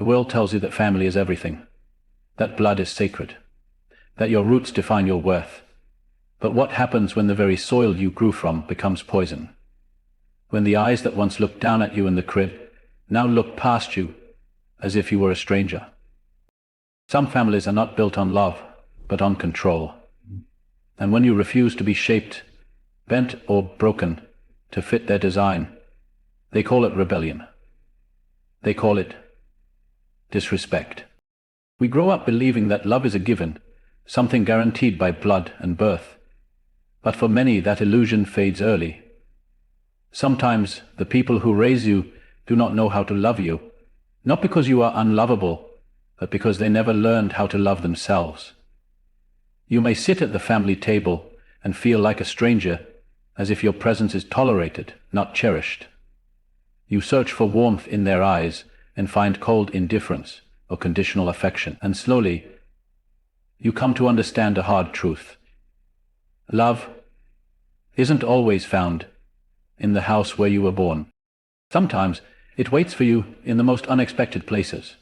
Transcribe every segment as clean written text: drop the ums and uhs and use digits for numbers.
The world tells you that family is everything, that blood is sacred, that your roots define your worth. But what happens when the very soil you grew from becomes poison? When the eyes that once looked down at you in the crib now look past you as if you were a stranger? Some families are not built on love, but on control. And when you refuse to be shaped, bent or broken to fit their design, they call it rebellion. They call it disrespect. We grow up believing that love is a given, something guaranteed by blood and birth. But for many, that illusion fades early. Sometimes the people who raise you do not know how to love you, not because you are unlovable, but because they never learned how to love themselves. You may sit at the family table and feel like a stranger, as if your presence is tolerated, not cherished. You search for warmth in their eyes and find cold indifference or conditional affection, and slowly you come to understand a hard truth. Love isn't always found in the house where you were born. Sometimes it waits for you in the most unexpected places.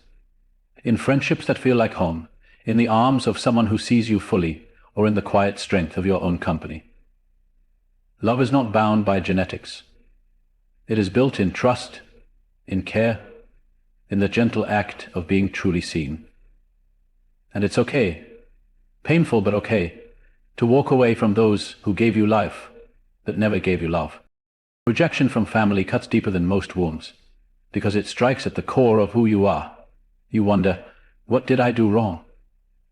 In friendships that feel like home, in the arms of someone who sees you fully, or in the quiet strength of your own company. Love is not bound by genetics. It is built in trust, in care, in the gentle act of being truly seen. And it's okay, painful but okay, to walk away from those who gave you life, but never gave you love. Rejection from family cuts deeper than most wounds, because it strikes at the core of who you are. You wonder, what did I do wrong?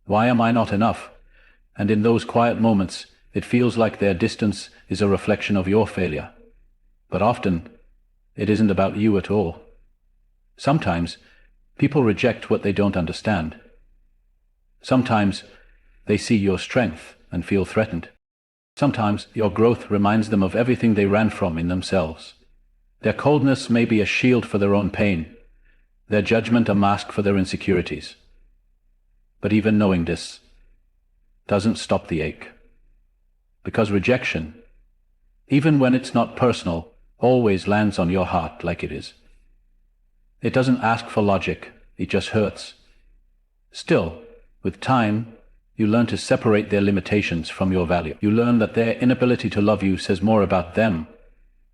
Why am I not enough? And in those quiet moments, it feels like their distance is a reflection of your failure. But often, it isn't about you at all. Sometimes, people reject what they don't understand. Sometimes, they see your strength and feel threatened. Sometimes, your growth reminds them of everything they ran from in themselves. Their coldness may be a shield for their own pain, their judgment a mask for their insecurities. But even knowing this doesn't stop the ache. Because rejection, even when it's not personal, always lands on your heart like it is. It doesn't ask for logic, it just hurts. Still, with time, you learn to separate their limitations from your value. You learn that their inability to love you says more about them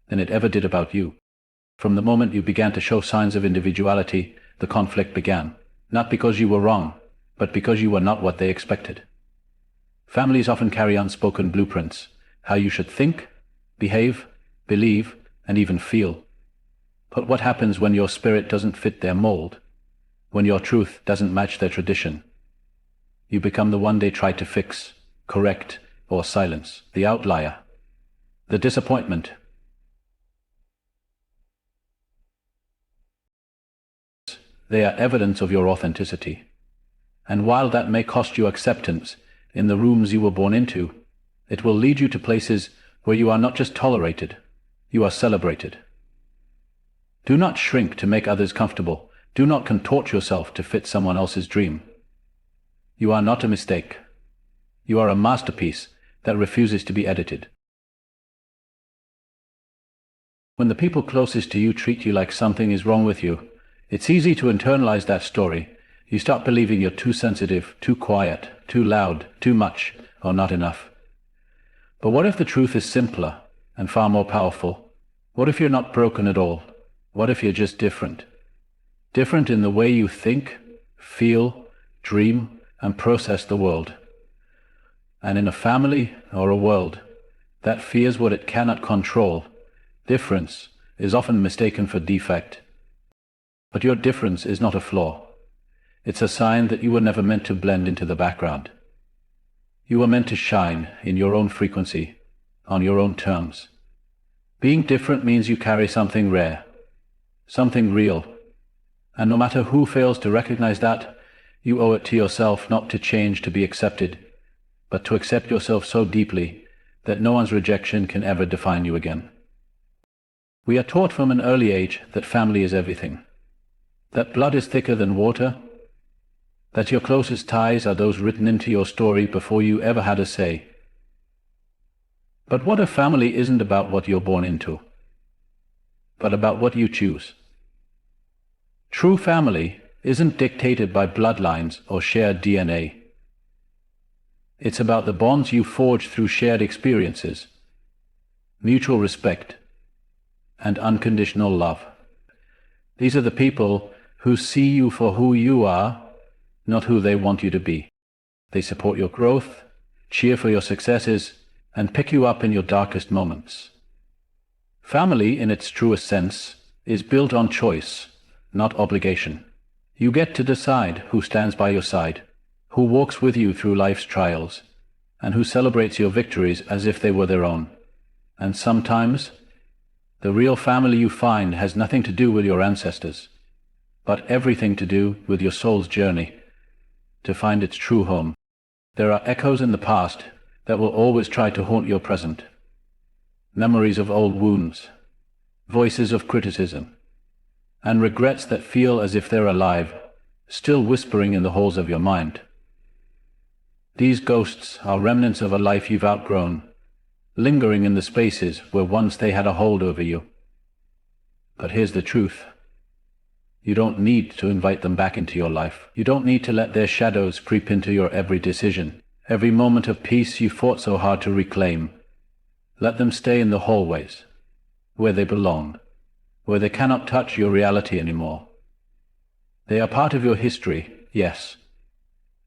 than it ever did about you. From the moment you began to show signs of individuality, the conflict began. Not because you were wrong, but because you were not what they expected. Families often carry unspoken blueprints, how you should think, behave, believe, and even feel. But what happens when your spirit doesn't fit their mold? When your truth doesn't match their tradition? You become the one they try to fix, correct, or silence, the outlier, the disappointment. They are evidence of your authenticity. And while that may cost you acceptance in the rooms you were born into, it will lead you to places where you are not just tolerated, you are celebrated. Do not shrink to make others comfortable. Do not contort yourself to fit someone else's dream. You are not a mistake. You are a masterpiece that refuses to be edited. When the people closest to you treat you like something is wrong with you, it's easy to internalize that story. You start believing you're too sensitive, too quiet, too loud, too much, or not enough. But what if the truth is simpler and far more powerful? What if you're not broken at all? What if you're just different? Different in the way you think, feel, dream, and process the world. And in a family or a world that fears what it cannot control, difference is often mistaken for defect. But your difference is not a flaw. It's a sign that you were never meant to blend into the background. You were meant to shine in your own frequency, on your own terms. Being different means you carry something rare, something real. And no matter who fails to recognize that, you owe it to yourself not to change to be accepted, but to accept yourself so deeply that no one's rejection can ever define you again. We are taught from an early age that family is everything, that blood is thicker than water, that your closest ties are those written into your story before you ever had a say. But what if family isn't about what you're born into, but about what you choose? True family isn't dictated by bloodlines or shared DNA. It's about the bonds you forge through shared experiences, mutual respect, and unconditional love. These are the people who see you for who you are, not who they want you to be. They support your growth, cheer for your successes, and pick you up in your darkest moments. Family, in its truest sense, is built on choice, not obligation. You get to decide who stands by your side, who walks with you through life's trials, and who celebrates your victories as if they were their own. And sometimes, the real family you find has nothing to do with your ancestors, but everything to do with your soul's journey to find its true home. There are echoes in the past that will always try to haunt your present. Memories of old wounds, voices of criticism, and regrets that feel as if they're alive, still whispering in the halls of your mind. These ghosts are remnants of a life you've outgrown, lingering in the spaces where once they had a hold over you. But here's the truth. You don't need to invite them back into your life. You don't need to let their shadows creep into your every decision, every moment of peace you fought so hard to reclaim. Let them stay in the hallways, where they belong, where they cannot touch your reality anymore. They are part of your history, yes,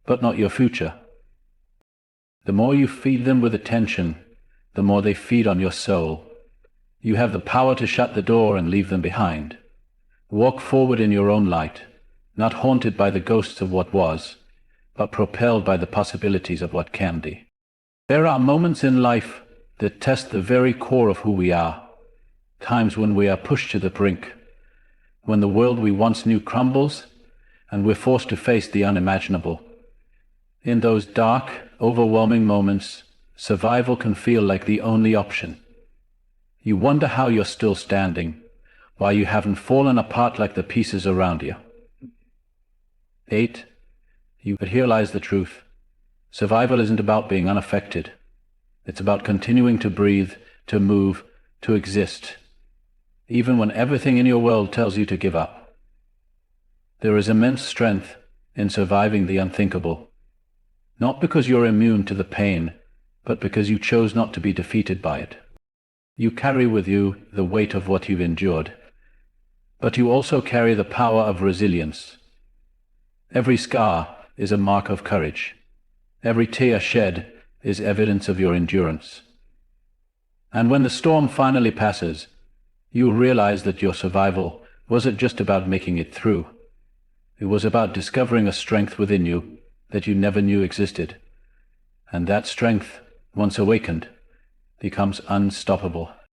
but not your future. The more you feed them with attention, the more they feed on your soul. You have the power to shut the door and leave them behind. Walk forward in your own light, not haunted by the ghosts of what was, but propelled by the possibilities of what can be. There are moments in life that test the very core of who we are, times when we are pushed to the brink, when the world we once knew crumbles, and we're forced to face the unimaginable. In those dark, overwhelming moments, survival can feel like the only option. You wonder how you're still standing, why you haven't fallen apart like the pieces around you. 8. But here lies the truth. Survival isn't about being unaffected. It's about continuing to breathe, to move, to exist, even when everything in your world tells you to give up. There is immense strength in surviving the unthinkable, not because you're immune to the pain, but because you chose not to be defeated by it. You carry with you the weight of what you've endured, but you also carry the power of resilience. Every scar is a mark of courage. Every tear shed is evidence of your endurance. And when the storm finally passes, you realize that your survival wasn't just about making it through. It was about discovering a strength within you that you never knew existed. And that strength, once awakened, becomes unstoppable.